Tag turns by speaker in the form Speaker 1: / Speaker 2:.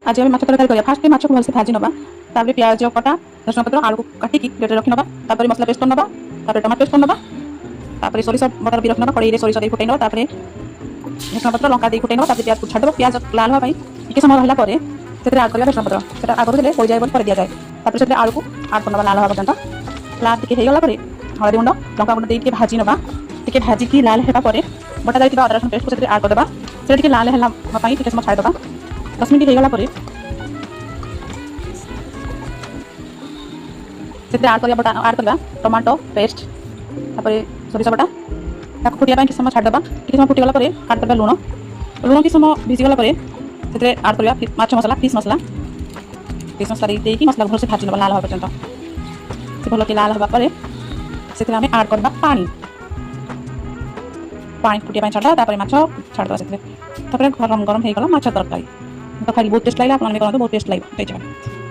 Speaker 1: आज आम माछ तरकारी करिया फास्ट माछ को भलसे भाजी नबा तापर प्याज कटा रसुण पत्र आलू काटिकी प्लेट रखी नबा तापर मसला पेस्ट नबा तापर टमाटो पेस्ट नबा तापर सोरिष बटर भी रखी नबा कड़ाई सोरिष दे फुटै नबा तापर रसुण पत्र लंका दे फुटै नबा तापर प्याज को छाड़ दबा प्याज लाल होगा टिके समय रहला परे सेते ऐड करिया रसुण पत्र सेटा आगरु देले पड़ जाय बोल कर दिया जाए तापर सेते आलू को ऐड करनबा लाल होगा पर्यंत लाल टिके हे गला परे हळदी गुंड लंका गुंड दे टिके भाजी नबा टिके भाजी की लाल हेबा परे बटा जाय अदरक रसुण पेस्ट को सेते ऐड कर दबा सेटा टिके लाल हेला पई टिके समय छाड़ दबा 10 मिनिट हे गला परे से आड करिया बटा आड करबा टमाटो पेस्ट तापर सोरिष बटा ताको फुटिया ପାଇଁ କିଛି ସମୟ ଛାଡି ଦବା କିଛି ସମୟ ଫୁଟି ଗଲା ପରେ କାଟ ଦବା ଲୁଣ କିଛି ସମୟ ଭିଜି ଗଲା ପରେ ସେଥିରେ ଆଡ କରିବା ମାଛ ମସଲା ଫିସ୍ ମସଲା ଦେଇକି ମସଲା ଭଲସେ ଭାଜି ନେବା ଲାଲ ହେବା ପର୍ଯ୍ୟନ୍ତ ସେ ଭଲକି ଲାଲ ହେବା ପରେ ସେଥିରେ ଆମେ ଆଡ କରିବା ପାଣି ଫୁଟିଆ ପାଇଁ ଛାଡିବା ତାପରେ ମାଛ ଛାଡ଼ିଦେବା ସେଥିରେ ତାପରେ ଗରମ ହେଇଗଲା ମାଛ ତରକାରୀ ତ ଖାଲି ବହୁତ ଟେଷ୍ଟ ଲାଗିଲା ଆପଣମାନେ କରନ୍ତୁ ବହୁତ ଟେଷ୍ଟ ଲାଗିବ